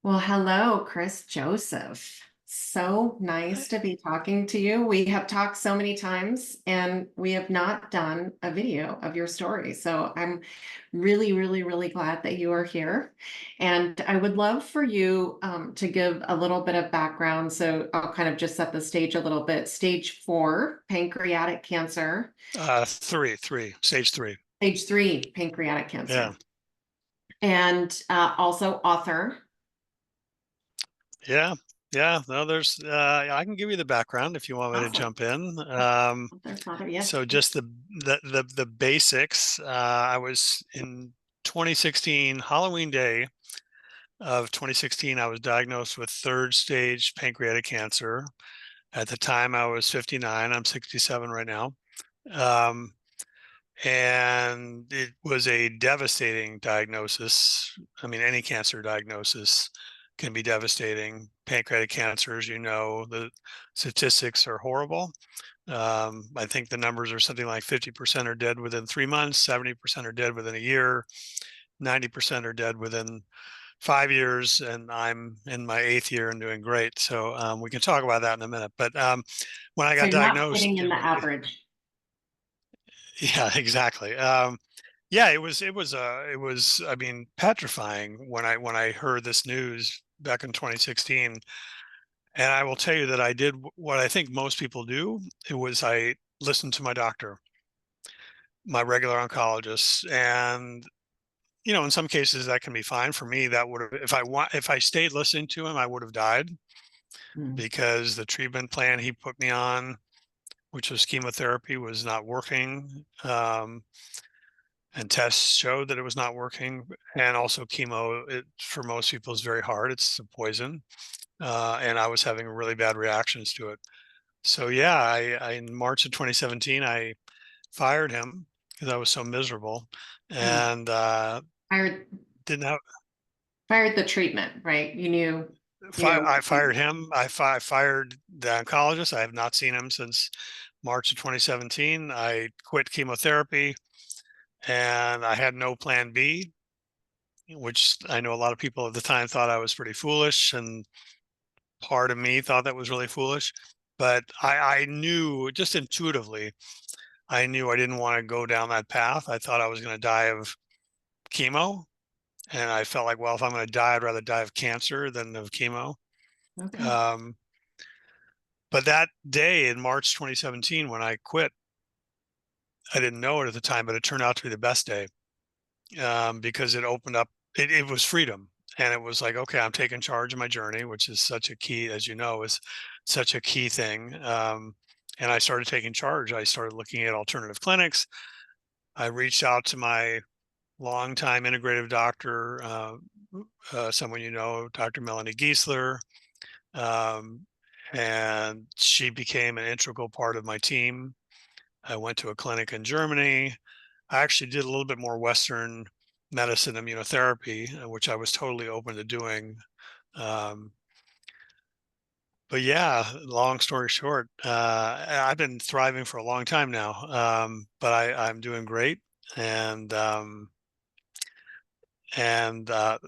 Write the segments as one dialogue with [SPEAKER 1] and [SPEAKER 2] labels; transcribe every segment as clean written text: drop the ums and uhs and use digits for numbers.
[SPEAKER 1] Well, hello, Chris Joseph. So nice to be talking to you. We have talked so many times and we have not done a video of your story. So I'm really, really, really glad that you are here. And I would love for you to give a little bit of background. So I'll kind of just set the stage a little bit. Stage 4, pancreatic cancer.
[SPEAKER 2] Stage three.
[SPEAKER 1] Stage 3, pancreatic
[SPEAKER 2] Yeah.
[SPEAKER 1] cancer. And also author.
[SPEAKER 2] Yeah. Yeah. No, I can give you the background if you want me to
[SPEAKER 1] Awesome.
[SPEAKER 2] jump in.
[SPEAKER 1] Author, father, yes.
[SPEAKER 2] So just the basics. I was in 2016, Halloween Day of 2016, I was diagnosed with third stage pancreatic cancer. At the time, I was 59. I'm 67 right now. Um, and it was a devastating diagnosis. I mean, any cancer diagnosis can be devastating. Pancreatic cancer, as you know, the statistics are horrible. I think the numbers are something like 50% are dead within 3 months, 70% are dead within a year, 90% are dead within 5 years, and I'm in my eighth year and doing great. So we can talk about that in a minute. But when I
[SPEAKER 1] So
[SPEAKER 2] got
[SPEAKER 1] you're not
[SPEAKER 2] diagnosed,
[SPEAKER 1] fitting in the average.
[SPEAKER 2] yeah, exactly. Yeah, I mean, petrifying when I heard this news back in 2016. And I will tell you that I did what I think most people do. It was I listened to my doctor, my regular oncologist, and in some cases that can be fine. For me, that would have if I stayed listening to him, I would have died
[SPEAKER 1] Mm.
[SPEAKER 2] because the treatment plan he put me on, which was chemotherapy, was not working. And tests showed that it was not working. And also chemo, for most people, is very hard. It's a poison, and I was having really bad reactions to it. So yeah, in March of 2017, I fired him because I was so miserable,
[SPEAKER 1] Mm.
[SPEAKER 2] and
[SPEAKER 1] Fired,
[SPEAKER 2] didn't have.
[SPEAKER 1] fired the treatment, right? You knew it
[SPEAKER 2] I
[SPEAKER 1] wasn't
[SPEAKER 2] fired
[SPEAKER 1] working.
[SPEAKER 2] him. I fired the oncologist. I have not seen him since March of 2017. I quit chemotherapy, and I had no plan B, which I know a lot of people at the time thought I was pretty foolish, and part of me thought that was really foolish. But I knew just intuitively, I knew I didn't want to go down that path. I thought I was going to die of chemo. And I felt like, well, if I'm going to die, I'd rather die of cancer than of chemo.
[SPEAKER 1] Okay.
[SPEAKER 2] Um, but that day in March 2017, when I quit, I didn't know it at the time, but it turned out to be the best day, because it opened up, it was freedom. And it was like, okay, I'm taking charge of my journey, which is such a key, as you know, is such a key thing. And I started taking charge. I started looking at alternative clinics. I reached out to my longtime integrative doctor, someone you know, Dr. Melanie Giesler, um, and she became an integral part of my team. I went to a clinic in Germany. I actually did a little bit more Western medicine immunotherapy, which I was totally open to doing. Um, but yeah, long story short, I've been thriving for a long time now, but I'm doing great, and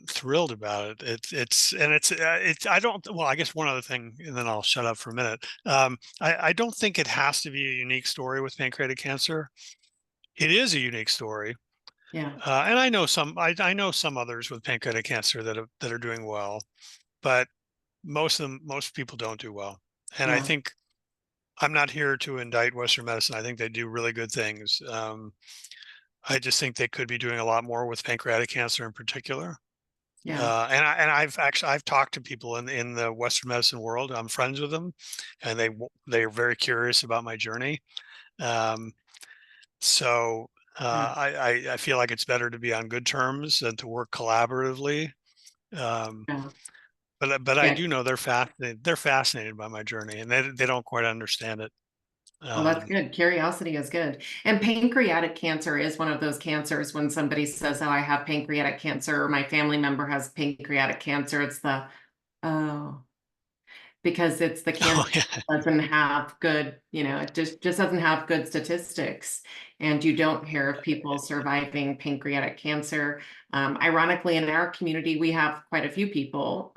[SPEAKER 2] thrilled about it. It's I don't well, I guess one other thing, and then I'll shut up for a minute. I don't think it has to be a unique story with pancreatic cancer. It is a unique story.
[SPEAKER 1] Yeah.
[SPEAKER 2] And I know some others with pancreatic cancer that are doing well, but most people don't do well. And I
[SPEAKER 1] Yeah.
[SPEAKER 2] think I'm not here to indict Western medicine. I think they do really good things. I just think they could be doing a lot more with pancreatic cancer in particular.
[SPEAKER 1] Yeah.
[SPEAKER 2] I've talked to people in the Western medicine world. I'm friends with them, and they're very curious about my journey. Um, so
[SPEAKER 1] Yeah.
[SPEAKER 2] I feel like it's better to be on good terms than to work collaboratively. Um,
[SPEAKER 1] Yeah.
[SPEAKER 2] but I
[SPEAKER 1] Yeah.
[SPEAKER 2] do know they're fascinated. They're fascinated by my journey, and they don't quite understand it.
[SPEAKER 1] Well, that's
[SPEAKER 2] Um,
[SPEAKER 1] good. Curiosity is good. And pancreatic cancer is one of those cancers when somebody says, "Oh, I have pancreatic cancer," or "My family member has pancreatic cancer." It's the, oh, because it's the
[SPEAKER 2] oh
[SPEAKER 1] cancer
[SPEAKER 2] yeah,
[SPEAKER 1] doesn't have good, it just doesn't have good statistics. and you don't hear of people surviving pancreatic cancer. Ironically, in our community, we have quite a few people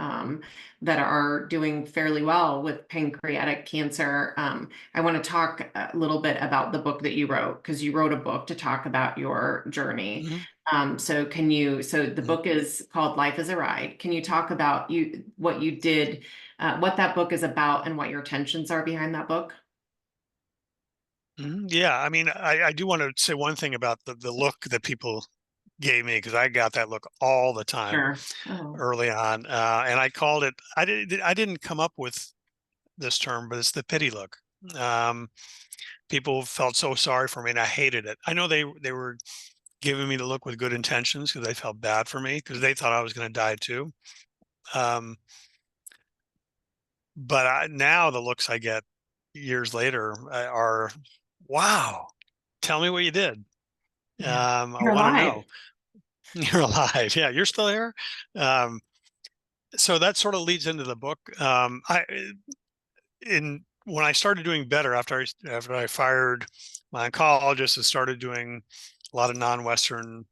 [SPEAKER 1] that are doing fairly well with pancreatic cancer. I want to talk a little bit about the book that you wrote, because you wrote a book to talk about your journey.
[SPEAKER 2] Mhm,
[SPEAKER 1] So the
[SPEAKER 2] mhm,
[SPEAKER 1] book is called Life is a Ride. Can you talk about what you did, what that book is about, and what your intentions are behind that book?
[SPEAKER 2] mhm. Yeah, I mean, I do want to say one thing about the look that people gave me, because I got that look all the time
[SPEAKER 1] Sure. Oh,
[SPEAKER 2] early on, and I called it. I didn't come up with this term, but it's the pity look. Um, People felt so sorry for me, and I hated it. I know they were giving me the look with good intentions, because they felt bad for me, because they thought I was going to die too. Um, but now the looks I get years later are, wow, tell me what you did.
[SPEAKER 1] yeah.
[SPEAKER 2] I
[SPEAKER 1] You're
[SPEAKER 2] want to
[SPEAKER 1] alive.
[SPEAKER 2] know. You're alive. Yeah, you're still here. Um, so that sort of leads into the book. I in When I started doing better after I fired my oncologist and started doing a lot of non-Western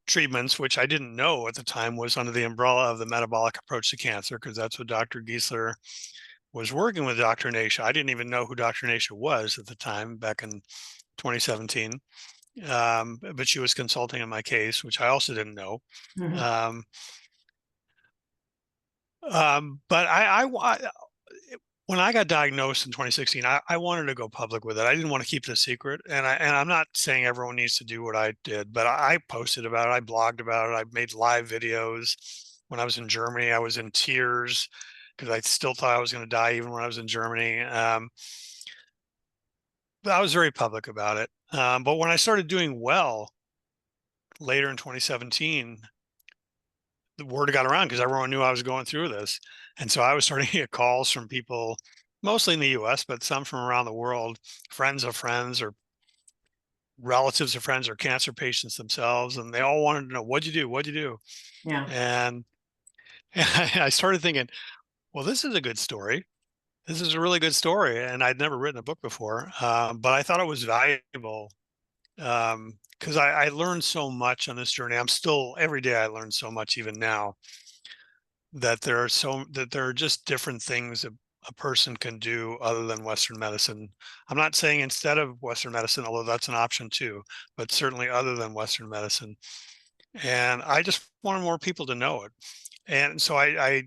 [SPEAKER 2] treatments, which I didn't know at the time was under the umbrella of the metabolic approach to cancer, because that's what Dr. Giesler was working with Dr. Nasha. I didn't even know who Dr. Nasha was at the time, back in 2017. But she was consulting in my case, which I also didn't know.
[SPEAKER 1] Mhm.
[SPEAKER 2] Um, but when I got diagnosed in 2016, I wanted to go public with it. I didn't want to keep it a secret. And I'm not saying everyone needs to do what I did, but I posted about it. I blogged about it. I made live videos. When I was in Germany, I was in tears because I still thought I was going to die even when I was in Germany. But I was very public about it. But when I started doing well later in 2017, the word got around because everyone knew I was going through this. And so I was starting to get calls from people, mostly in the US, but some from around the world, friends of friends or relatives of friends or cancer patients themselves. And they all wanted to know, what'd you do? What'd you do?
[SPEAKER 1] Yeah.
[SPEAKER 2] And, and I started thinking, well, this is a good story. This is a really good story. And I'd never written a book before, but I thought it was valuable because I learned so much on this journey. I'm still, every day I learn so much, even now, that there are just different things a person can do other than Western medicine. I'm not saying instead of Western medicine, although that's an option too, but certainly other than Western medicine. And I just wanted more people to know it. And so I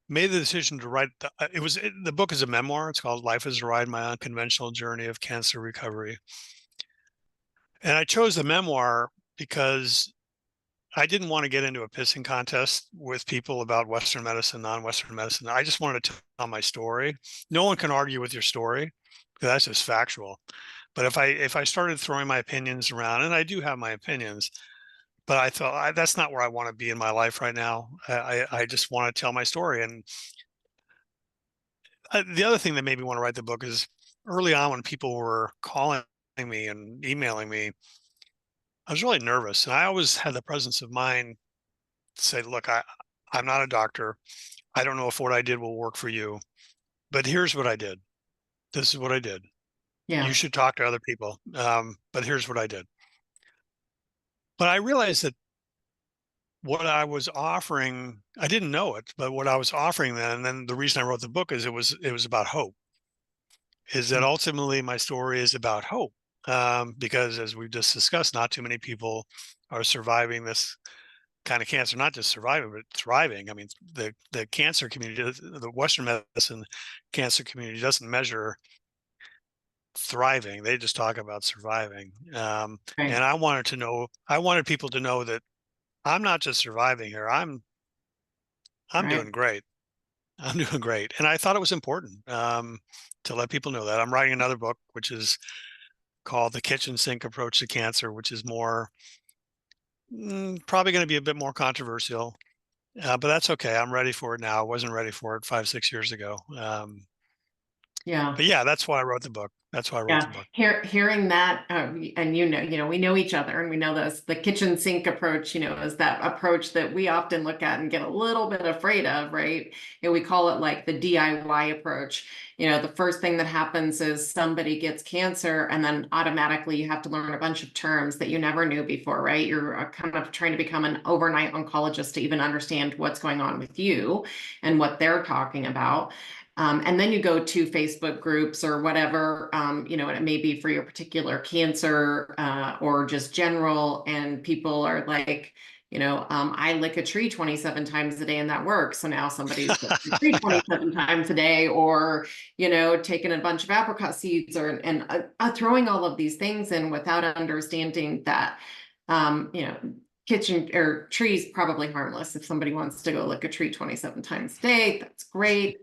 [SPEAKER 2] made the decision to write the book is a memoir. It's called Life is a Ride: My Unconventional Journey of Cancer Recovery. And I chose the memoir because I didn't want to get into a pissing contest with people about Western medicine, non-Western medicine. I just wanted to tell my story. No one can argue with your story, because that's just factual. But if I started throwing my opinions around, and I do have my opinions, but I thought that's not where I want to be in my life right now. I just want to tell my story. And the other thing that made me want to write the book is early on when people were calling me and emailing me, I was really nervous, and I always had the presence of mind to say, "Look, I'm not a doctor. I don't know if what I did will work for you, but here's what I did. This is what I did. You
[SPEAKER 1] Yeah.
[SPEAKER 2] should talk to other people. But here's what I did." But I realized that what I was offering, I didn't know it, but what I was offering then, and then the reason I wrote the book is it was about hope. Is that
[SPEAKER 1] Mm.
[SPEAKER 2] ultimately my story is about hope. Because as we've just discussed, not too many people are surviving this kind of cancer, not just surviving, but thriving. I mean, the cancer community, the Western medicine cancer community doesn't measure thriving. They just talk about surviving.
[SPEAKER 1] Right.
[SPEAKER 2] And I wanted people to know that I'm not just surviving here. I'm
[SPEAKER 1] Right.
[SPEAKER 2] doing great. I'm doing great. And I thought it was important to let people know that. I'm writing another book, which is called The Kitchen Sink Approach to Cancer, which is probably going to be a bit more controversial. But that's okay. I'm ready for it now. I wasn't ready for it 5, 6 years ago.
[SPEAKER 1] Yeah.
[SPEAKER 2] But yeah, that's why I wrote the book. That's why I wrote the
[SPEAKER 1] Yeah,
[SPEAKER 2] book.
[SPEAKER 1] hearing that, and we know each other, and we know this. The kitchen sink approach, is that approach that we often look at and get a little bit afraid of, right? And we call it like the DIY approach. The first thing that happens is somebody gets cancer, and then automatically you have to learn a bunch of terms that you never knew before, right? You're kind of trying to become an overnight oncologist to even understand what's going on with you and what they're talking about. And then you go to Facebook groups or whatever, and it may be for your particular cancer or just general. And people are like, I lick a tree 27 times a day and that works. So now somebody's licking a tree 27 times a day, or, taking a bunch of apricot seeds and throwing all of these things in without understanding that, kitchen or trees probably harmless. If somebody wants to go lick a tree 27 times a day, that's great.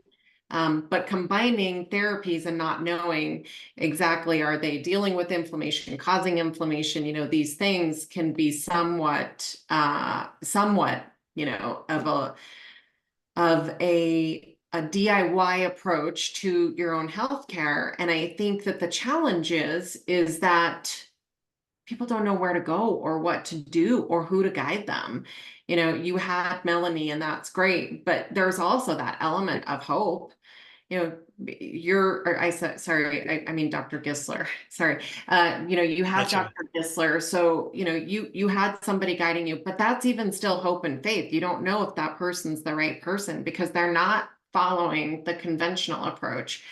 [SPEAKER 1] But combining therapies and not knowing exactly, are they dealing with inflammation, causing inflammation, these things can be somewhat, of a DIY approach to your own healthcare. And I think that the challenge is that people don't know where to go or what to do or who to guide them. You had Melanie, and that's great, but there's also that element of hope. you know or I said, sorry, I mean Dr. Gisler. Sorry. You have
[SPEAKER 2] That's right.
[SPEAKER 1] Dr. Gisler, so you had somebody guiding you, but that's even still hope and faith. You don't know if that person's the right person because they're not following the conventional approach.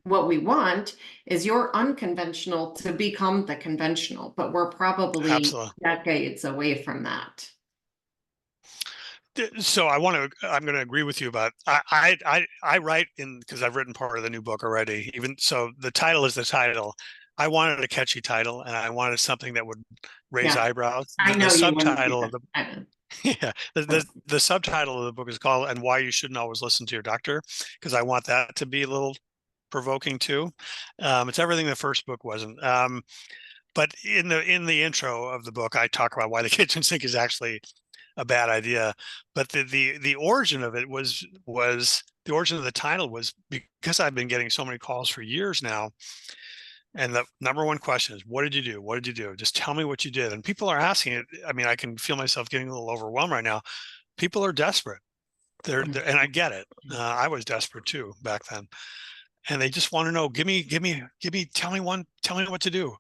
[SPEAKER 1] What we want is your unconventional to become the conventional, but we're probably
[SPEAKER 2] Absolutely.
[SPEAKER 1] decades away from that.
[SPEAKER 2] So I'm going to agree with you about, I write in, because I've written part of the new book already, even so the title is the title. I wanted a catchy title, and I wanted something that would raise
[SPEAKER 1] Yeah,
[SPEAKER 2] eyebrows.
[SPEAKER 1] I
[SPEAKER 2] The
[SPEAKER 1] know you wouldn't do
[SPEAKER 2] subtitle of
[SPEAKER 1] that.
[SPEAKER 2] the
[SPEAKER 1] I know.
[SPEAKER 2] yeah, the subtitle of the book is called "And Why You Shouldn't Always Listen to Your Doctor," because I want that to be a little provoking too. It's everything the first book wasn't. But in the intro of the book, I talk about why the kitchen sink is actually a bad idea. But the origin of it was the origin of the title was because I've been getting so many calls for years now. And the number one question is, what did you do? What did you do? Just tell me what you did. And people are asking it. I mean, I can feel myself getting a little overwhelmed right now. People are desperate. And I get it. I was desperate too back then. And they just want to know, tell me what to do.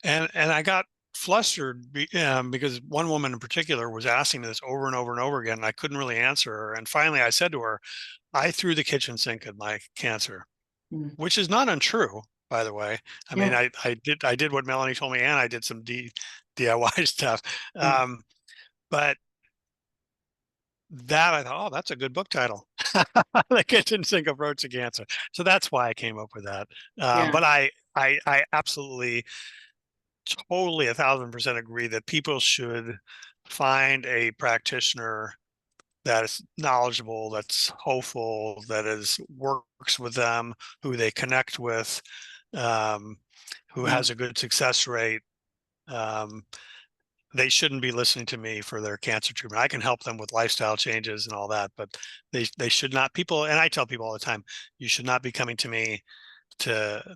[SPEAKER 2] And I got flustered because one woman in particular was asking me this over and over and over again, and I couldn't really answer her. And finally, I said to her, "I threw the kitchen sink at my cancer,"
[SPEAKER 1] Mm.
[SPEAKER 2] which is not untrue, by the way. I mean,
[SPEAKER 1] Yeah.
[SPEAKER 2] I did what Melanie told me, and I did some DIY stuff.
[SPEAKER 1] Yeah.
[SPEAKER 2] But that I thought, oh, that's a good book title, "The Kitchen Sink Approach to Cancer." So that's why I came up with that.
[SPEAKER 1] Yeah.
[SPEAKER 2] But I absolutely totally 1,000% agree that people should find a practitioner that is knowledgeable, that's hopeful, that is works with them, who they connect with, um, who
[SPEAKER 1] Yeah.
[SPEAKER 2] has a good success rate. Um, they shouldn't be listening to me for their cancer treatment. I can help them with lifestyle changes and all that, but they should not. People, and I tell people all the time, you should not be coming to me to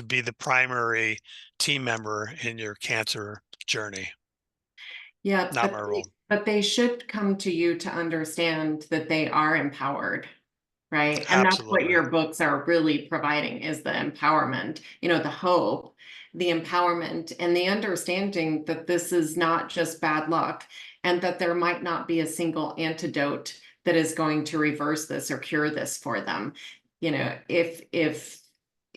[SPEAKER 2] be the primary team member in your cancer journey.
[SPEAKER 1] Yeah,
[SPEAKER 2] Not my role.
[SPEAKER 1] but they should come to you to understand that they are empowered, right? And that's what
[SPEAKER 2] Absolutely.
[SPEAKER 1] your books are really providing, is the empowerment, the hope, the empowerment, and the understanding that this is not just bad luck, and that there might not be a single antidote that is going to reverse this or cure this for them.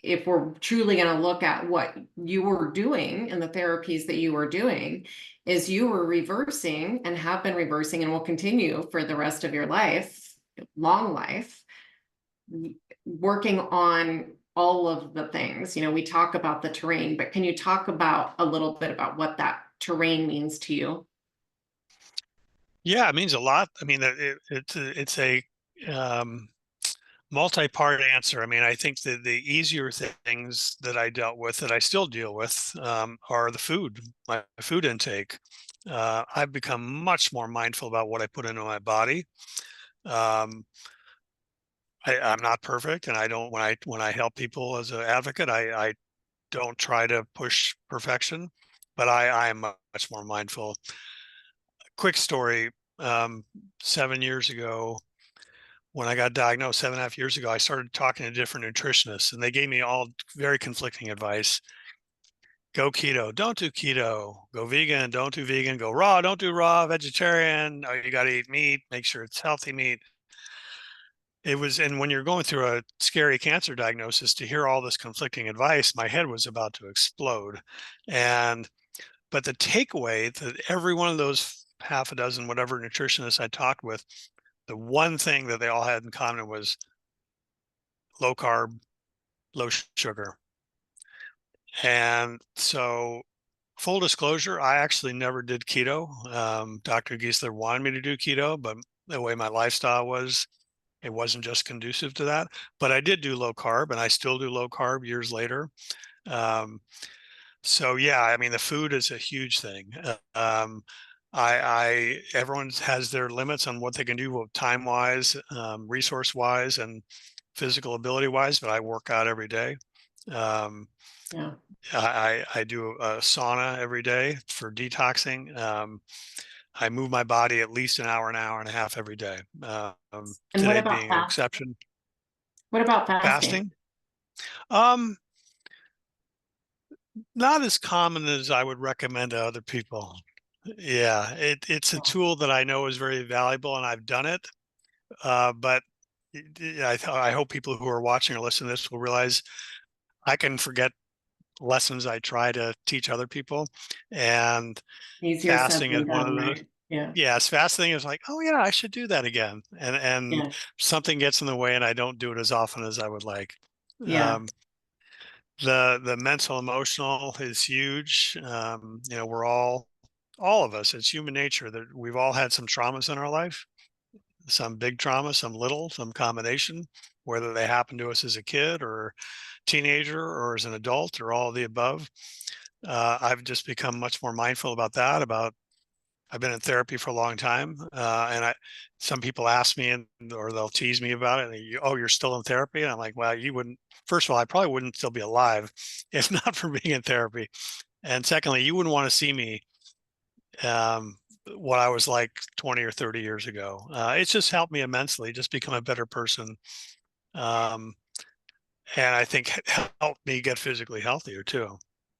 [SPEAKER 1] If we're truly going to look at what you were doing and the therapies that you were doing, is you were reversing and have been reversing and will continue for the rest of your life, long life, working on all of the things. We talk about the terrain, but can you talk about a little bit about what that terrain means to you?
[SPEAKER 2] Yeah, it means a lot. I mean, it's a um, multi-part answer. I mean, I think that the easier things that I dealt with, that I still deal with, are my food intake. I've become much more mindful about what I put into my body. Um, I'm not perfect, and I don't when I help people as an advocate, I don't try to push perfection, but I am much more mindful. Quick story, 7 years ago, when I got diagnosed 7.5 years ago, I started talking to different nutritionists, and they gave me all very conflicting advice. Go keto, don't do keto. Go vegan, don't do vegan. Go raw, don't do raw. Vegetarian, oh, you got to eat meat. Make sure it's healthy meat. And when you're going through a scary cancer diagnosis, to hear all this conflicting advice, my head was about to explode. And but the takeaway that every one of those half a dozen, whatever nutritionists I talked with, the one thing that they all had in common was low carb, low sugar. And so, full disclosure, I actually never did keto. Dr. Giesler wanted me to do keto, but the way my lifestyle was, it wasn't just conducive to that. But I did do low carb, and I still do low carb years later. Um, so yeah, I mean, the food is a huge thing. Everyone has their limits on what they can do time wise, resource wise, and physical ability wise. But I work out every day. Um,
[SPEAKER 1] Yeah.
[SPEAKER 2] I do a sauna every day for detoxing. I move my body at least an hour and a half every day.
[SPEAKER 1] And what
[SPEAKER 2] Today
[SPEAKER 1] about
[SPEAKER 2] being an
[SPEAKER 1] fast?
[SPEAKER 2] exception.
[SPEAKER 1] What about fasting?
[SPEAKER 2] Fasting, um, not as common as I would recommend to other people. Yeah, it's a
[SPEAKER 1] Yeah.
[SPEAKER 2] tool that I know is very valuable, and I've done it. But I hope people who are watching or listening to this will realize I can forget lessons I try to teach other people, and
[SPEAKER 1] Easier said
[SPEAKER 2] fasting is
[SPEAKER 1] than
[SPEAKER 2] one
[SPEAKER 1] done,
[SPEAKER 2] of those.
[SPEAKER 1] right? Yeah.
[SPEAKER 2] Yes, fasting is like, oh yeah, I should do that again, and
[SPEAKER 1] Yeah.
[SPEAKER 2] something gets in the way, and I don't do it as often as I would like.
[SPEAKER 1] Yeah.
[SPEAKER 2] Um, the mental emotional is huge. We're all of us. It's human nature that we've all had some traumas in our life. Some big trauma, some little, some combination, whether they happen to us as a kid or teenager or as an adult or all of the above. I've just become much more mindful about that. I've been in therapy for a long time, and some people ask me or they'll tease me about it. Oh, you're still in therapy? And I'm like, well, you wouldn't. First of all, I probably wouldn't still be alive if not for being in therapy. And secondly, you wouldn't want to see me um, what I was like 20 or 30 years ago. It's just helped me immensely, just become a better person. Um, and I think helped me get physically healthier too.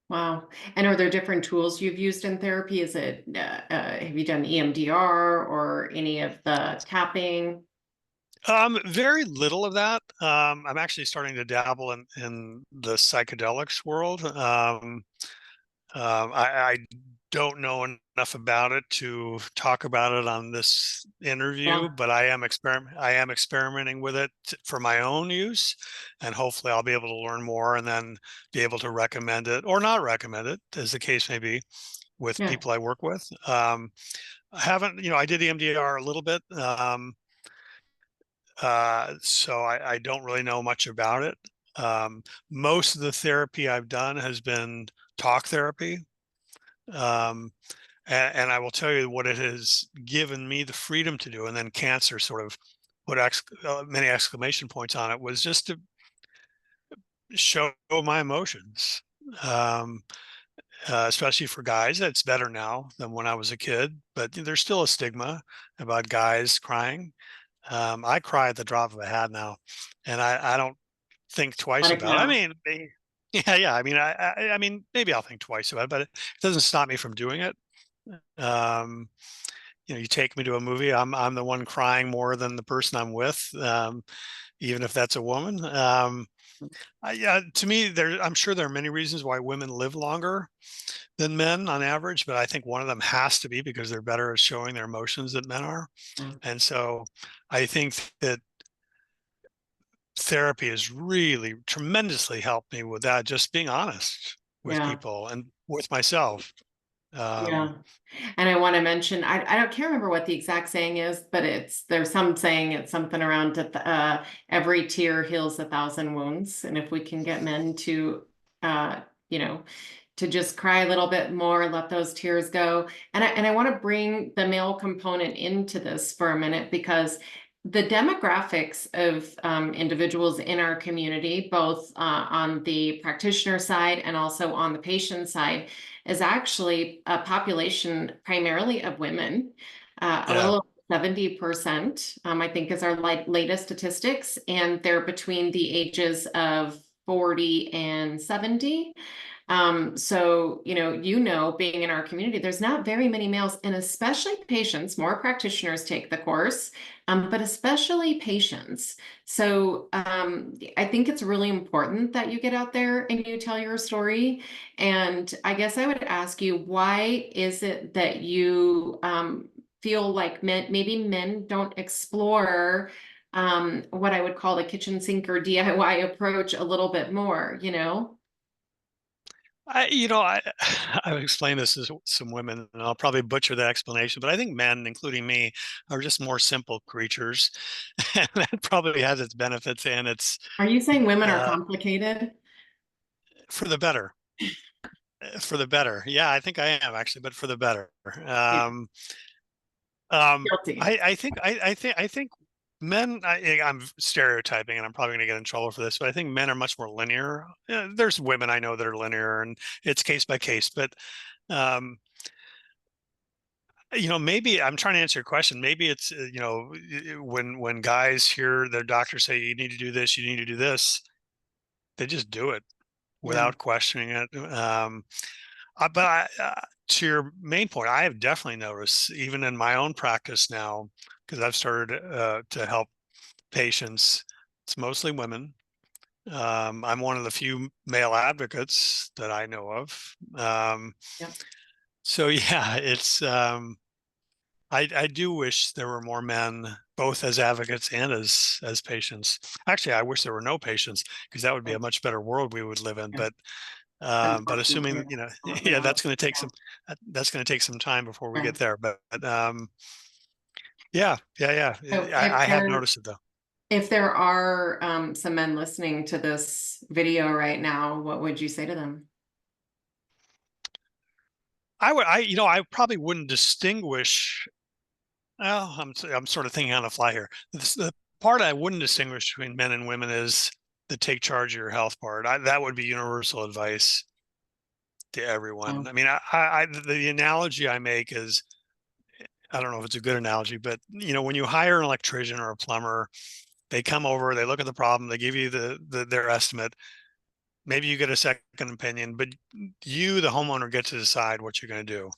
[SPEAKER 1] Wow. And are there different tools you've used in therapy? Is it, have you done EMDR or any of the tapping?
[SPEAKER 2] Very little of that. I'm actually starting to dabble in the psychedelics world. I don't know enough about it to talk about it on this interview,
[SPEAKER 1] Yeah.
[SPEAKER 2] but I am experimenting with it for my own use, and hopefully I'll be able to learn more and then be able to recommend it or not recommend it, as the case may be, with
[SPEAKER 1] Yeah.
[SPEAKER 2] people I work with. I haven't, I did EMDR a little bit, so I don't really know much about it. Most of the therapy I've done has been talk therapy. Um, and I will tell you what it has given me the freedom to do. And then cancer sort of put many exclamation points on it, was just to show my emotions. Um, Especially for guys, it's better now than when I was a kid, but there's still a stigma about guys crying. I cry at the drop of a hat now, and I don't think twice
[SPEAKER 1] Let it
[SPEAKER 2] about it. I
[SPEAKER 1] go.
[SPEAKER 2] mean, yeah, yeah. I mean, I mean, maybe I'll think twice about it, but it doesn't stop me from doing it. Um, you take me to a movie, I'm the one crying more than the person I'm with, even if that's a woman. Yeah, to me, I'm sure there are many reasons why women live longer than men on average, but I think one of them has to be because they're better at showing their emotions than men are.
[SPEAKER 1] Yeah.
[SPEAKER 2] And so I think that therapy has really tremendously helped me with that, just being honest with
[SPEAKER 1] Yeah.
[SPEAKER 2] people and with myself. Um,
[SPEAKER 1] Yeah. And I want to mention, I don't can't remember what the exact saying is, but there's some saying it's something around every tear heals 1,000 wounds. And if we can get men to, uh, you know, to just cry a little bit more and let those tears go. And I want to bring the male component into this for a minute because the demographics of individuals in our community, both on the practitioner side and also on the patient side, is actually a population primarily of women. A
[SPEAKER 2] Yeah.
[SPEAKER 1] little over 70%, I think, is our latest statistics, and they're between the ages of 40 and 70. So, being in our community, there's not very many males, and especially patients. More practitioners take the course, but especially patients. So, I think it's really important that you get out there and you tell your story. And I guess I would ask you, why is it that you feel like maybe men don't explore what I would call the kitchen sink or DIY approach a little bit more, you know?
[SPEAKER 2] I I've explained this to some women, and I'll probably butcher the explanation, but I think men, including me, are just more simple creatures, and that probably has its benefits and its
[SPEAKER 1] Are you saying women are
[SPEAKER 2] uh,
[SPEAKER 1] complicated?
[SPEAKER 2] for the better. For the better, yeah, I think I am actually, but for the better.
[SPEAKER 1] Yeah,
[SPEAKER 2] Um, um,
[SPEAKER 1] guilty.
[SPEAKER 2] I think men. I'm stereotyping, and I'm probably going to get in trouble for this, but I think men are much more linear. There's women I know that are linear, and it's case by case, but. Um, maybe I'm trying to answer your question. Maybe it's when guys hear their doctor say you need to do this, you need to do this, they just do it
[SPEAKER 1] Yeah,
[SPEAKER 2] without questioning it. But to your main point, I have definitely noticed, even in my own practice now, because I've started to help patients. It's mostly women. I'm one of the few male advocates that I know of.
[SPEAKER 1] yeah,
[SPEAKER 2] So yeah, it's. I do wish there were more men, both as advocates and as patients. Actually, I wish there were no patients, because that would be
[SPEAKER 1] right,
[SPEAKER 2] a much better world we would live in.
[SPEAKER 1] yeah.
[SPEAKER 2] But
[SPEAKER 1] Unfortunately,
[SPEAKER 2] assuming,
[SPEAKER 1] that's not
[SPEAKER 2] yeah,
[SPEAKER 1] reality.
[SPEAKER 2] that's going to take some time before we
[SPEAKER 1] Yeah.
[SPEAKER 2] get there. But yeah, yeah,
[SPEAKER 1] So
[SPEAKER 2] yeah. I have noticed it though.
[SPEAKER 1] if there are some men listening to this video right now, what would you say to them?
[SPEAKER 2] I probably wouldn't distinguish. Well, I'm sort of thinking on the fly here. The part I wouldn't distinguish between men and women is the take charge of your health part. That would be universal advice to everyone.
[SPEAKER 1] Oh,
[SPEAKER 2] I mean, the analogy I make is, I don't know if it's a good analogy, but when you hire an electrician or a plumber, they come over, they look at the problem, they give you their estimate. Maybe you get a second opinion, but you, the homeowner, get to decide what you're going to do.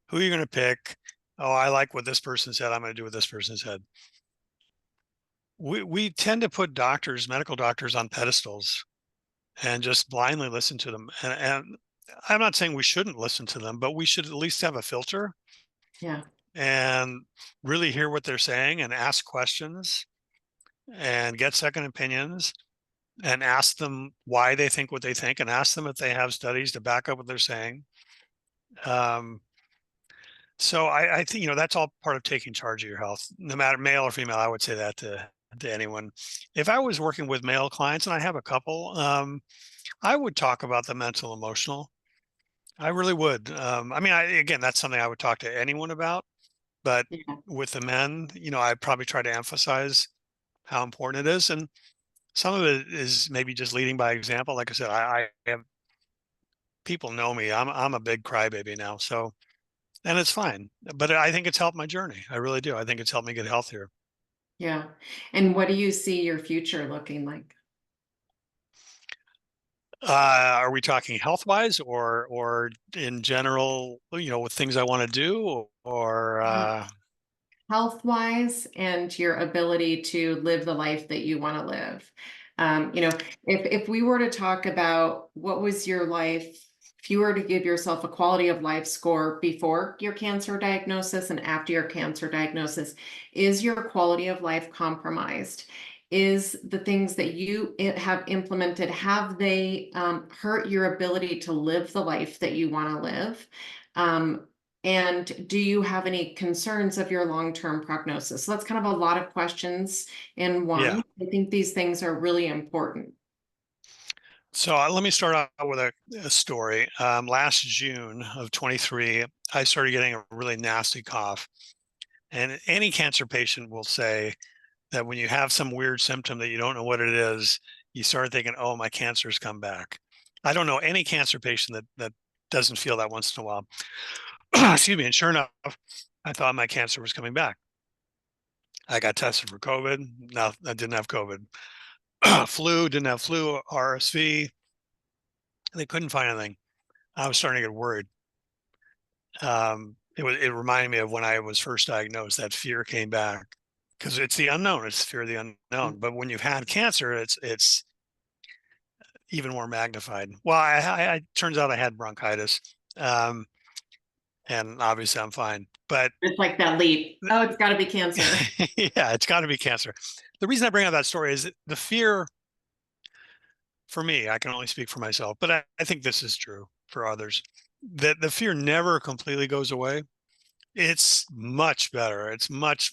[SPEAKER 2] Who are you going to pick? Oh, I like what this person said. I'm going to do what this person said. We tend to put medical doctors on pedestals and just blindly listen to them. And I'm not saying we shouldn't listen to them, but we should at least have a filter
[SPEAKER 1] yeah,
[SPEAKER 2] and really hear what they're saying and ask questions and get second opinions and ask them why they think what they think, and ask them if they have studies to back up what they're saying. Um, so I think that's all part of taking charge of your health, no matter male or female. I would say that to anyone. If I was working with male clients, and I have a couple, I would talk about the mental, emotional. I really would. I mean, again, that's something I would talk to anyone about. But
[SPEAKER 1] yeah,
[SPEAKER 2] with the men, I'd probably try to emphasize how important it is. And some of it is maybe just leading by example. Like I said, I have people know me. I'm a big crybaby now. So, and it's fine. But I think it's helped my journey. I really do. I think it's helped me get healthier.
[SPEAKER 1] yeah. And what do you see your future looking like?
[SPEAKER 2] Are we talking health wise, or in general, with things I want to do, or
[SPEAKER 1] Health wise and your ability to live the life that you want to live. If we were to talk about what was your life, if you were to give yourself a quality of life score before your cancer diagnosis and after your cancer diagnosis, is your quality of life compromised? Is the things that you have implemented, have they hurt your ability to live the life that you want to live? Um, and do you have any concerns of your long-term prognosis? So that's kind of a lot of questions in
[SPEAKER 2] yeah.
[SPEAKER 1] one. I think these things are really important.
[SPEAKER 2] So let me start out with a story. Last June of 23, I started getting a really nasty cough, and any cancer patient will say that when you have some weird symptom that you don't know what it is, you start thinking, oh, my cancer's come back. I don't know any cancer patient that doesn't feel that once in a while. Excuse me. And sure enough, I thought my cancer was coming back. I got tested for COVID. No, I didn't have COVID. Flu, didn't have flu, RSV. They couldn't find anything. I was starting to get worried. It reminded me of when I was first diagnosed. That fear came back because it's the unknown. It's fear of the unknown. But when you've had cancer, it's even more magnified. Well, I turns out I had bronchitis, and obviously I'm fine. But
[SPEAKER 1] It's like that leap. Oh, it's got to be cancer.
[SPEAKER 2] yeah, it's got to be cancer. The reason I bring up that story is the fear. For me, I can only speak for myself, but I think this is true for others. That the fear never completely goes away. It's much better. It's much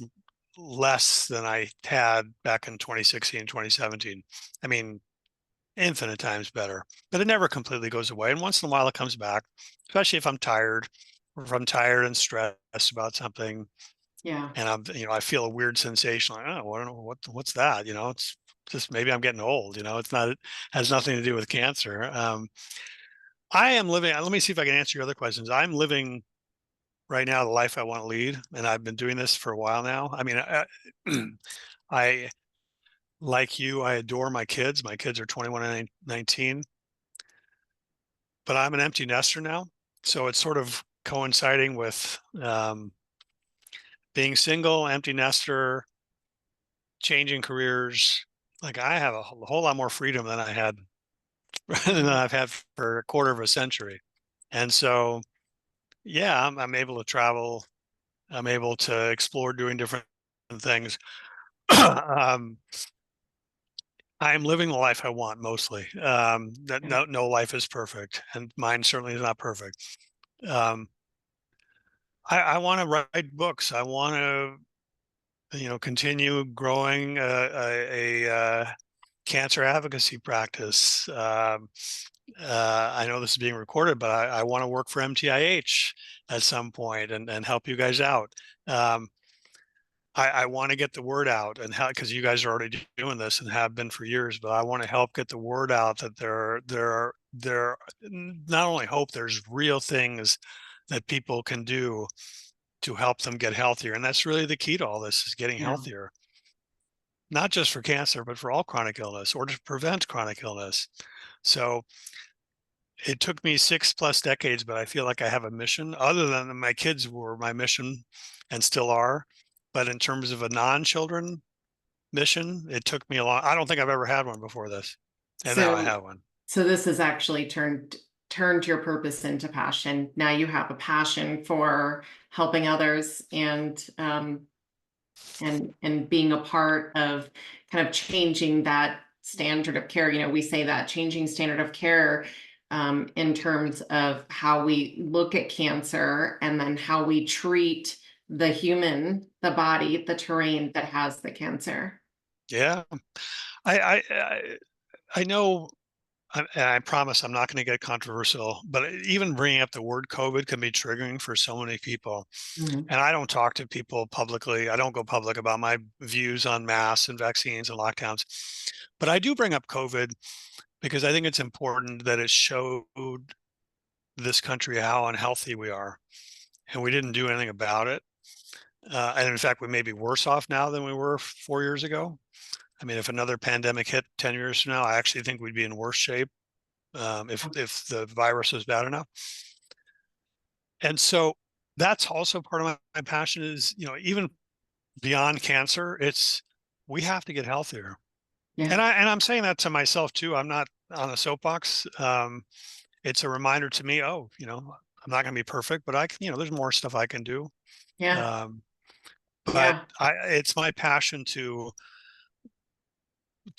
[SPEAKER 2] less than I had back in 2016, 2017. I mean, infinite times better, but it never completely goes away. And once in a while it comes back, especially if I'm tired or if I'm tired and stressed about something.
[SPEAKER 1] Yeah.
[SPEAKER 2] And I feel a weird sensation like, oh, I don't know what's that? It's just maybe I'm getting old. It's not, it has nothing to do with cancer. I am living, let me see if I can answer your other questions. I'm living right now the life I want to lead, and I've been doing this for a while now. I mean, I like you, I adore my kids. My kids are 21 and 19, but I'm an empty nester now. So it's sort of coinciding with being single, empty nester, changing careers. Like I have a whole lot more freedom than I had than I've had for a quarter of a century. And so, yeah, I'm able to travel. I'm able to explore doing different things. um, I'm living the life I want mostly. That no life is perfect, and mine certainly is not perfect. Um, I want to write books. I want to, continue growing a cancer advocacy practice. I know this is being recorded, but I want to work for MTIH at some point and help you guys out. Um, I want to get the word out and how, because you guys are already doing this and have been for years, but I want to help get the word out that there not only hope, there's real things that people can do to help them get healthier. And that's really the key to all this, is getting
[SPEAKER 1] Yeah.
[SPEAKER 2] healthier, not just for cancer, but for all chronic illness or to prevent chronic illness. So it took me 6+ decades, but I feel like I have a mission other than my kids were my mission and still are. But in terms of a non-children mission, it took me a long, I don't think I've ever had one before this. And now I
[SPEAKER 1] So
[SPEAKER 2] have one.
[SPEAKER 1] so this has actually turned your purpose into passion. Now you have a passion for helping others and being a part of kind of changing that standard of care. We say that changing standard of care in terms of how we look at cancer and then how we treat the human, the body, the terrain that has the cancer.
[SPEAKER 2] Yeah. I know, and I promise I'm not going to get controversial, but even bringing up the word COVID can be triggering for so many people.
[SPEAKER 1] Mhm.
[SPEAKER 2] And I don't talk to people publicly. I don't go public about my views on masks and vaccines and lockdowns. But I do bring up COVID because I think it's important that it showed this country how unhealthy we are. And we didn't do anything about it. And in fact, we may be worse off now than we were 4 years ago. I mean, if another pandemic hit 10 years from now, I actually think we'd be in worse shape, if the virus was bad enough. And so that's also part of my passion is, even beyond cancer, we have to get healthier.
[SPEAKER 1] Yeah.
[SPEAKER 2] And I'm saying that to myself too. I'm not on a soapbox. It's a reminder to me, oh, I'm not going to be perfect, but I can, there's more stuff I can do.
[SPEAKER 1] Yeah.
[SPEAKER 2] Um, but
[SPEAKER 1] Yeah.
[SPEAKER 2] it's my passion to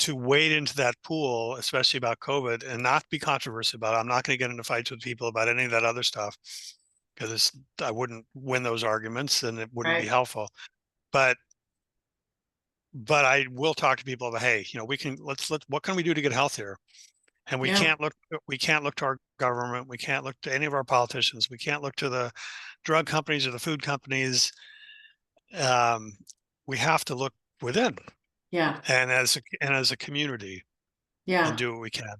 [SPEAKER 2] wade into that pool, especially about COVID, and not be controversial about it. I'm not going to get into fights with people about any of that other stuff because I wouldn't win those arguments and it wouldn't be
[SPEAKER 1] Right.
[SPEAKER 2] helpful. But I will talk to people about, hey, we can let's what can we do to get healthier? And
[SPEAKER 1] Yeah.
[SPEAKER 2] we can't look to our government, we can't look to any of our politicians, we can't look to the drug companies or the food companies. Um, we have to look within.
[SPEAKER 1] Yeah.
[SPEAKER 2] and as a community, and
[SPEAKER 1] Yeah.
[SPEAKER 2] do what we can.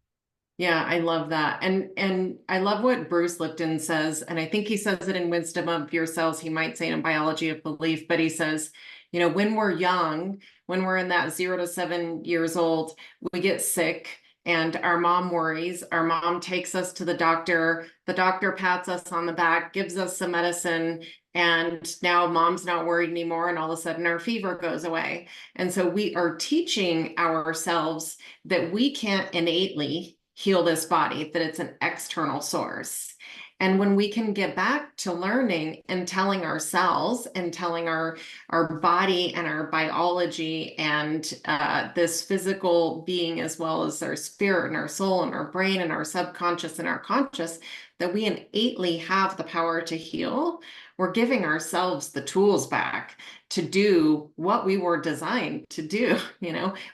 [SPEAKER 1] Yeah, I love that. And I love what Bruce Lipton says, and I think he says it in Wisdom of Yourselves. He might say it in Biology of Belief, but he says, when we're young, when we're in that 0 to 7 years old, we get sick and our mom worries. Our mom takes us to the doctor. The doctor pats us on the back, gives us some medicine, and now mom's not worried anymore, and all of a sudden our fever goes away. And so we are teaching ourselves that we can't innately heal this body, that it's an external source. And when we can get back to learning and telling ourselves and telling our body and our biology and this physical being, as well as our spirit and our soul and our brain and our subconscious and our conscious, that we innately have the power to heal, we're giving ourselves the tools back to do what we were designed to do.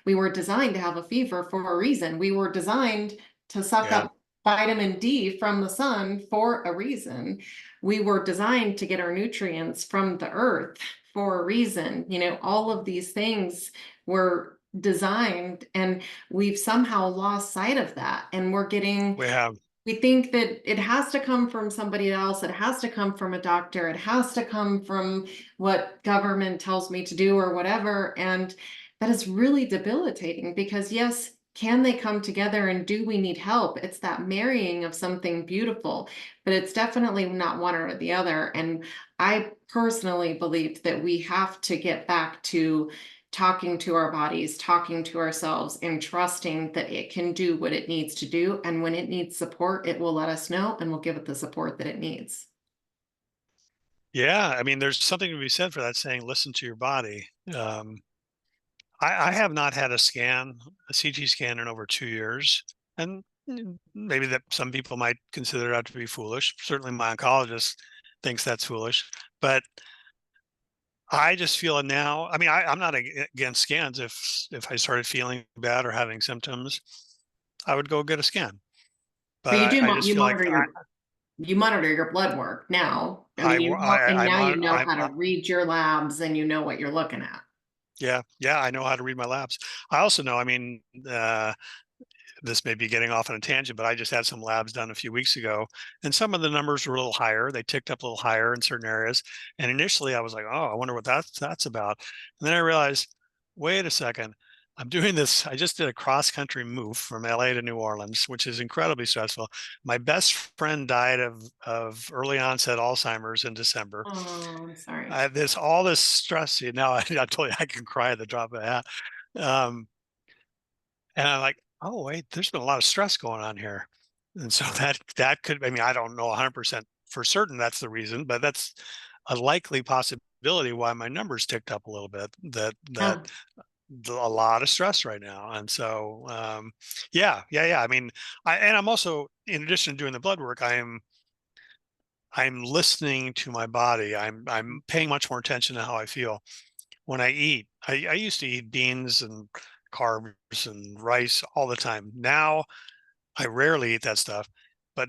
[SPEAKER 1] We were designed to have a fever for a reason. We were designed to suck
[SPEAKER 2] Yeah,
[SPEAKER 1] up vitamin D from the sun for a reason. We were designed to get our nutrients from the earth for a reason. All of these things were designed, and we've somehow lost sight of that. And
[SPEAKER 2] we have.
[SPEAKER 1] we think that it has to come from somebody else. It has to come from a doctor. It has to come from what government tells me to do or whatever. And that is really debilitating, because yes, can they come together, and do we need help? It's that marrying of something beautiful, but it's definitely not one or the other. And I personally believe that we have to get back to talking to our bodies, talking to ourselves, and trusting that it can do what it needs to do. And when it needs support, it will let us know, and we'll give it the support that it needs.
[SPEAKER 2] Yeah, I mean, there's something to be said for that saying, "Listen to your body." I have not had a CT scan in over 2 years, and maybe that some people might consider that to be foolish. Certainly, my oncologist thinks that's foolish, but I just feel it now. I mean, I'm not against scans. If I started feeling bad or having symptoms, I would go get a scan.
[SPEAKER 1] But
[SPEAKER 2] But I just feel like
[SPEAKER 1] you monitor your blood work now. I
[SPEAKER 2] I
[SPEAKER 1] mean,
[SPEAKER 2] wo- I
[SPEAKER 1] now you
[SPEAKER 2] mon-
[SPEAKER 1] know how to read your labs, and you know what you're looking at.
[SPEAKER 2] yeah, yeah, I know how to read my labs. I also know, I mean, this may be getting off on a tangent, but I just had some labs done a few weeks ago, and some of the numbers were a little higher. They ticked up a little higher in certain areas. And initially I was like, oh, I wonder what that's about. And then I realized, wait a second, I'm doing this. I just did a cross country move from LA to New Orleans, which is incredibly stressful. My best friend died of early onset Alzheimer's in December.
[SPEAKER 1] Oh, I'm sorry.
[SPEAKER 2] I have all this stress. Now I told you I can cry at the drop of a hat. Um, and I'm like, oh wait, there's been a lot of stress going on here. And so that could, I mean, I don't know 100% for certain that's the reason, but that's a likely possibility why my numbers ticked up a little bit. That
[SPEAKER 1] Yeah.
[SPEAKER 2] a lot of stress right now. And so yeah. I mean, I'm also, in addition to doing the blood work, I'm listening to my body. I'm paying much more attention to how I feel when I eat. I used to eat beans and carbs and rice all the time. Now I rarely eat that stuff, but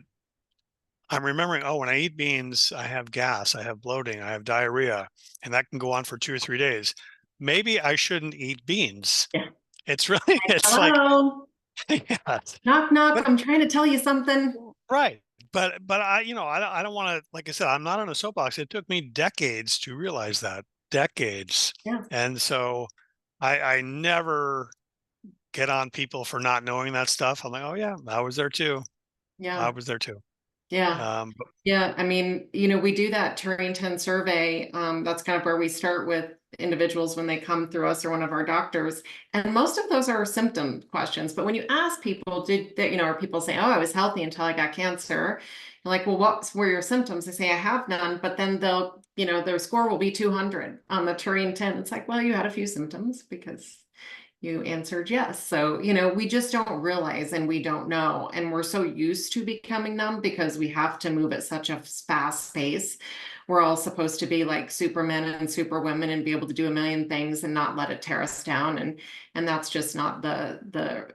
[SPEAKER 2] I'm remembering, oh, when I eat beans, I have gas, I have bloating, I have diarrhea, and that can go on for 2 or 3 days. Maybe I shouldn't eat beans.
[SPEAKER 1] Yeah.
[SPEAKER 2] It's really, it's like,
[SPEAKER 1] Hello.
[SPEAKER 2] yeah,
[SPEAKER 1] Knock, knock.
[SPEAKER 2] but
[SPEAKER 1] I'm trying to tell you something.
[SPEAKER 2] right. But I don't want to, like I said, I'm not on a soapbox. It took me decades to realize that, decades.
[SPEAKER 1] Yeah.
[SPEAKER 2] And so I never get on people for not knowing that stuff. I'm like, oh yeah, I was there too. I
[SPEAKER 1] Yeah.
[SPEAKER 2] was there too.
[SPEAKER 1] Yeah.
[SPEAKER 2] But
[SPEAKER 1] Yeah, I mean, we do that Turing 10 survey. That's kind of where we start with individuals when they come through us or one of our doctors. And most of those are symptom questions. But when you ask people, did they, or people say, oh, I was healthy until I got cancer. You're like, well, what were your symptoms? They say, I have none. But then their score will be 200 on the Turing 10. It's like, well, you had a few symptoms because you answered yes. So, we just don't realize, and we don't know. And we're so used to becoming numb because we have to move at such a fast pace. We're all supposed to be like supermen and superwomen and be able to do a million things and not let it tear us down. And that's just not the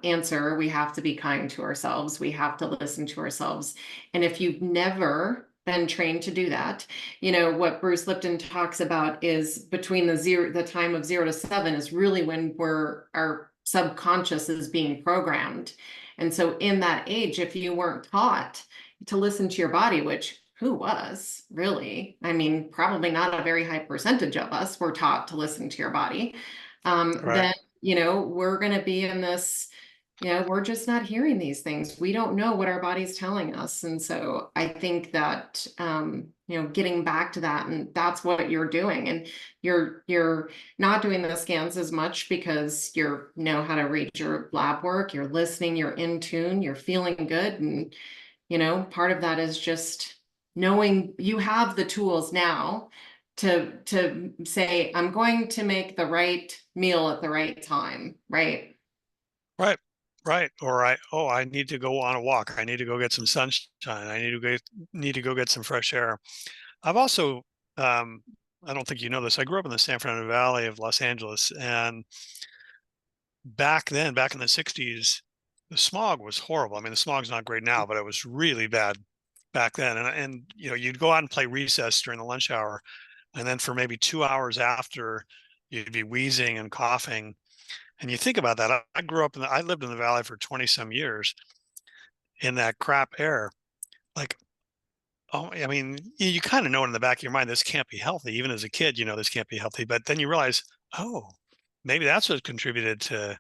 [SPEAKER 1] answer. We have to be kind to ourselves. We have to listen to ourselves. And if you've never been trained to do that. You know, what Bruce Lipton talks about is between the time of 0 to 7 is really when our subconscious is being programmed. And so in that age, if you weren't taught to listen to your body, which who was really? I mean, probably not a very high percentage of us were taught to listen to your body.
[SPEAKER 2] Right.
[SPEAKER 1] Then, you know, we're going to be in this, you know, we're just not hearing these things. We don't know what our body's telling us. And so I think that, you know, getting back to that, and that's what you're doing. And you're not doing the scans as much because you know how to read your lab work, you're listening, you're in tune, you're feeling good. And, you know, part of that is just knowing you have the tools now to say, I'm going to make the right meal at the right time, right?
[SPEAKER 2] Right. Right. Or I need to go on a walk. I need to go get some sunshine. I need to go get some fresh air. I've also, um, I don't think you know this. I grew up in the San Fernando Valley of Los Angeles, and back then, back in the 60s, the smog was horrible. I mean, the smog's not great now, but it was really bad back then. And you know, you'd go out and play recess during the lunch hour, and then for maybe 2 hours after, you'd be wheezing and coughing. And you think about that. I grew up I lived in the valley for 20 some years in that crap air. Like, oh, I mean, you kind of know in the back of your mind, this can't be healthy. Even as a kid, you know, this can't be healthy. But then you realize, oh, maybe that's what contributed to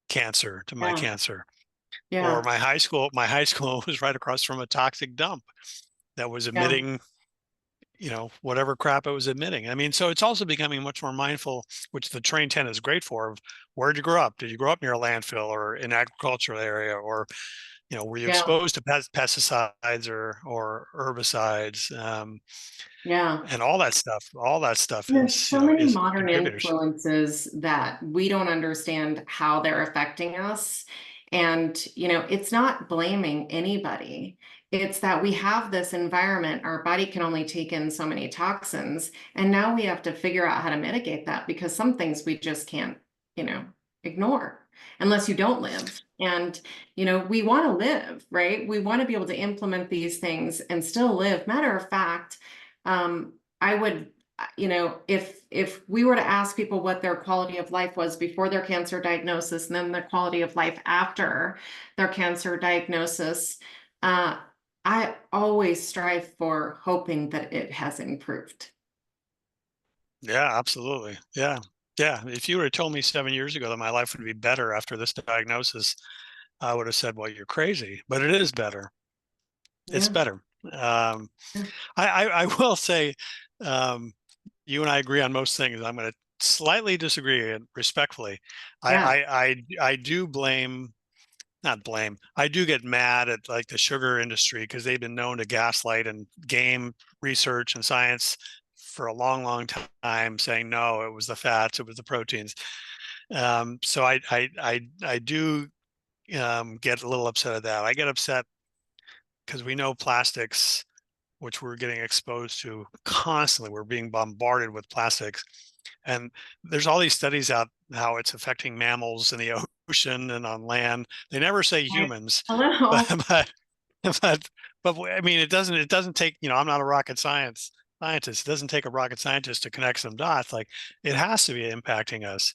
[SPEAKER 2] cancer, to my
[SPEAKER 1] Yeah,
[SPEAKER 2] cancer. Or
[SPEAKER 1] yeah,
[SPEAKER 2] my high school was right across from a toxic dump that was
[SPEAKER 1] yeah,
[SPEAKER 2] emitting, you know, whatever crap it was emitting. I mean, so it's also becoming much more mindful, which the train 10 is great for. Of where did you grow up? Did you grow up near a landfill or an agricultural area, or you know, were you
[SPEAKER 1] yeah,
[SPEAKER 2] exposed to pesticides or herbicides,
[SPEAKER 1] yeah.
[SPEAKER 2] and all that stuff? All that stuff
[SPEAKER 1] There's
[SPEAKER 2] is, you
[SPEAKER 1] so
[SPEAKER 2] know,
[SPEAKER 1] many
[SPEAKER 2] is
[SPEAKER 1] modern
[SPEAKER 2] contributors.
[SPEAKER 1] influences that we don't understand how they're affecting us. And, you know, it's not blaming anybody. It's that we have this environment, our body can only take in so many toxins. And now we have to figure out how to mitigate that because some things we just can't, you know, ignore unless you don't live. And, you know, we want to live, right? We want to be able to implement these things and still live. Matter of fact, I would, you know, if we were to ask people what their quality of life was before their cancer diagnosis and then their quality of life after their cancer diagnosis, uh, I always strive for hoping that it has improved.
[SPEAKER 2] Yeah, absolutely. Yeah. Yeah. If you would have told me 7 years ago that my life would be better after this diagnosis, I would have said, well, you're crazy, but it is better. It's
[SPEAKER 1] Yeah,
[SPEAKER 2] better. Um,
[SPEAKER 1] yeah,
[SPEAKER 2] I will say, um, you and I agree on most things. I'm going to slightly disagree and respectfully.
[SPEAKER 1] yeah.
[SPEAKER 2] I do blame, not blame. I do get mad at like the sugar industry because they've been known to gaslight and game research and science for a long, long time, saying no, it was the fats, it was the proteins. So I do get a little upset at that. I get upset because we know plastics, which we're getting exposed to constantly. We're being bombarded with plastics. And there's all these studies out how it's affecting mammals in the ocean and on land. They never say
[SPEAKER 1] Right.
[SPEAKER 2] humans, but
[SPEAKER 1] Hello.
[SPEAKER 2] but but I mean it doesn't take, you know, I'm not a rocket scientist. It doesn't take a rocket scientist to connect some dots. Like it has to be impacting us.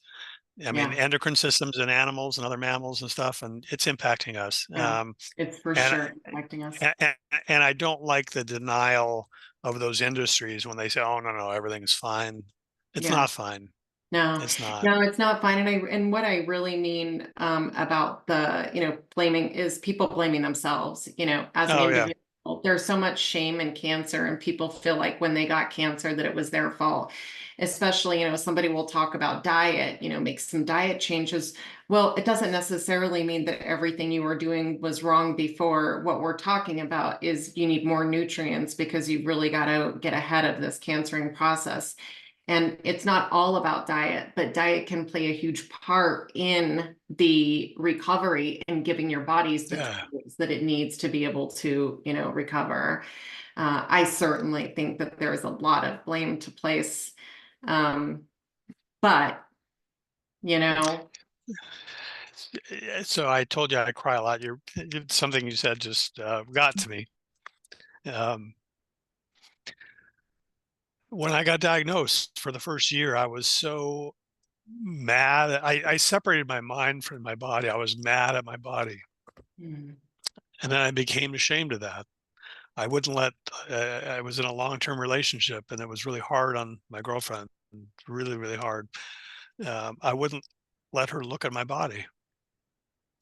[SPEAKER 2] I mean,
[SPEAKER 1] Yeah,
[SPEAKER 2] endocrine systems in animals and other mammals and stuff, and it's impacting us.
[SPEAKER 1] yeah. It's for
[SPEAKER 2] And
[SPEAKER 1] sure affecting us.
[SPEAKER 2] and, and I don't like the denial of those industries when they say, "Oh no, no, everything's fine." It's
[SPEAKER 1] Yeah.
[SPEAKER 2] not fine.
[SPEAKER 1] No,
[SPEAKER 2] It's not.
[SPEAKER 1] no, it's not fine. And what I really mean about the, you know, blaming is people blaming themselves, you know, as an
[SPEAKER 2] Oh yeah,
[SPEAKER 1] individual. There's so much shame in cancer, and people feel like when they got cancer that it was their fault. Especially, you know, somebody will talk about diet, you know, make some diet changes. Well, it doesn't necessarily mean that everything you were doing was wrong before. What we're talking about is you need more nutrients because you've really got to get ahead of this cancering process. And it's not all about diet, but diet can play a huge part in the recovery and giving your bodies the
[SPEAKER 2] yeah.
[SPEAKER 1] tools that it needs to be able to, you know, recover. I certainly think that there's a lot of blame to place. Um, but, you know,
[SPEAKER 2] So I told you I cry a lot. Something you said just got to me. Um, when I got diagnosed for the first year, I was so mad. I separated my mind from my body. I was mad at my body.
[SPEAKER 1] Mm,
[SPEAKER 2] And then I became ashamed of that. I wouldn't let, I was in a long-term relationship and it was really hard on my girlfriend, really, really hard. I wouldn't let her look at my body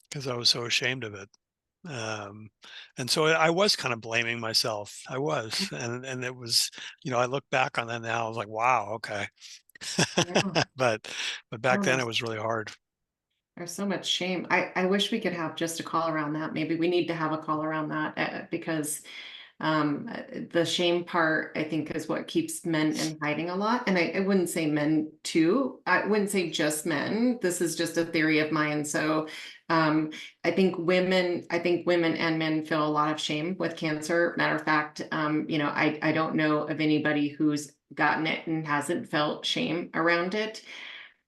[SPEAKER 2] because I was so ashamed of it. Um, and so I was kind of blaming myself. I was, and it was, I look back on that now. I was like, wow, okay.
[SPEAKER 1] yeah.
[SPEAKER 2] but back
[SPEAKER 1] Oh,
[SPEAKER 2] then it was really hard.
[SPEAKER 1] there's so much shame. I wish we could have just a call around that. Maybe we need to have a call around that because the shame part, I think, is what keeps men in hiding a lot. And I wouldn't say men too. I wouldn't say just men. This is just a theory of mine. So um, I think women and men feel a lot of shame with cancer. Matter of fact, I don't know of anybody who's gotten it and hasn't felt shame around it.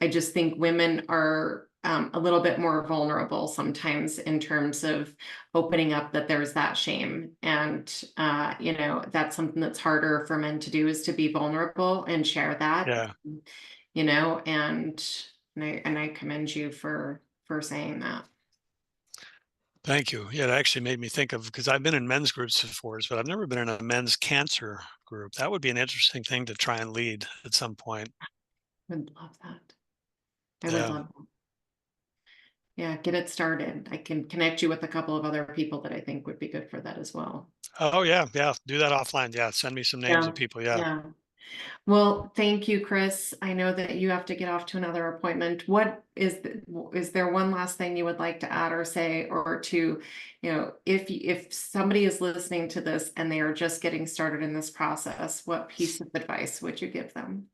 [SPEAKER 1] I just think women are a little bit more vulnerable sometimes in terms of opening up that there's that shame. And, that's something that's harder for men to do, is to be vulnerable and share that,
[SPEAKER 2] Yeah.
[SPEAKER 1] and I commend you for saying that.
[SPEAKER 2] Thank you. Yeah, it actually made me think of, because I've been in men's groups before, but I've never been in a men's cancer group. That would be an interesting thing to try and lead at some point.
[SPEAKER 1] Would love that. I would
[SPEAKER 2] Yeah.
[SPEAKER 1] love that. Yeah, get it started. I can connect you with a couple of other people that I think would be good for that as well.
[SPEAKER 2] Oh yeah, yeah. Do that offline. Yeah. Send me some names
[SPEAKER 1] Yeah.
[SPEAKER 2] of people. Yeah.
[SPEAKER 1] Yeah. Well, thank you, Chris. I know that you have to get off to another appointment. Is there one last thing you would like to add or say, or to, if somebody is listening to this and they are just getting started in this process, what piece of advice would you give them?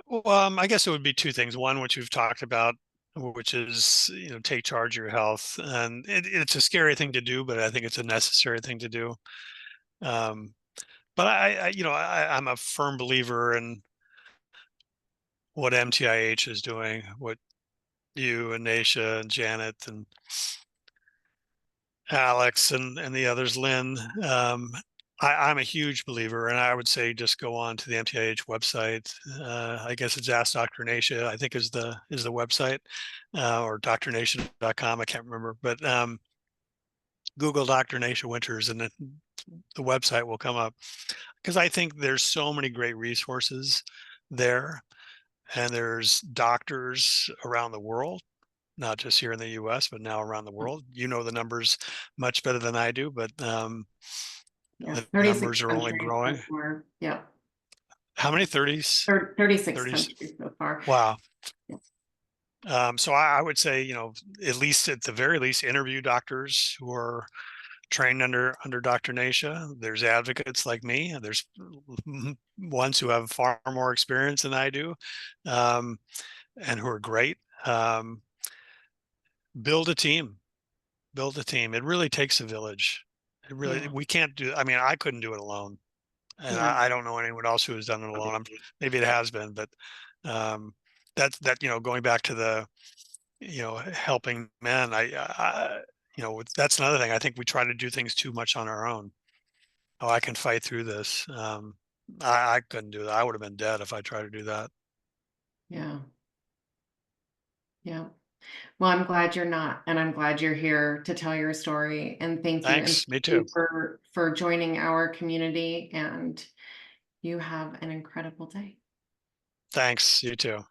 [SPEAKER 2] Well, I guess it would be two things. One, which we've talked about, which is, take charge of your health. And it's a scary thing to do, but I think it's a necessary thing to do. Um, but I'm a firm believer in what MTIH is doing, what you and Nasha and Janet and Alex and the others, Lynn. I'm a huge believer, and I would say just go on to the MTIH website. I guess it's Ask Dr. Nasha, I think is the website, or drnation.com. I can't remember, but Google Dr. Nasha Winters, and the website will come up, because I think there's so many great resources there, and there's doctors around the world, not just here in the US, but now around the world. You know the numbers much better than I do, but
[SPEAKER 1] Yeah,
[SPEAKER 2] the
[SPEAKER 1] 36
[SPEAKER 2] numbers are only
[SPEAKER 1] countries so
[SPEAKER 2] growing.
[SPEAKER 1] far. Yeah,
[SPEAKER 2] How many? 30s?
[SPEAKER 1] 36
[SPEAKER 2] 30s?
[SPEAKER 1] countries so far.
[SPEAKER 2] Wow.
[SPEAKER 1] Yeah.
[SPEAKER 2] So I would say, at least at the very least, interview doctors who are trained under Dr. Nasha. There's advocates like me, and there's ones who have far more experience than I do, um, and who are great. Build a team. Build a team. It really takes a village.
[SPEAKER 1] Yeah.
[SPEAKER 2] We can't do, I mean, I couldn't do it alone. And
[SPEAKER 1] Yeah.
[SPEAKER 2] I don't know anyone else who has done it alone. Maybe it has been, but um, going back to the, helping men, that's another thing. I think we try to do things too much on our own. Oh, I can fight through this. I couldn't do that. I would have been dead if I tried to do that.
[SPEAKER 1] Yeah. Yeah. Well, I'm glad you're not, and I'm glad you're here to tell your story. And thank you. And
[SPEAKER 2] Thanks. Me
[SPEAKER 1] thank
[SPEAKER 2] too.
[SPEAKER 1] you for joining our community. And you have an incredible day.
[SPEAKER 2] Thanks. You too.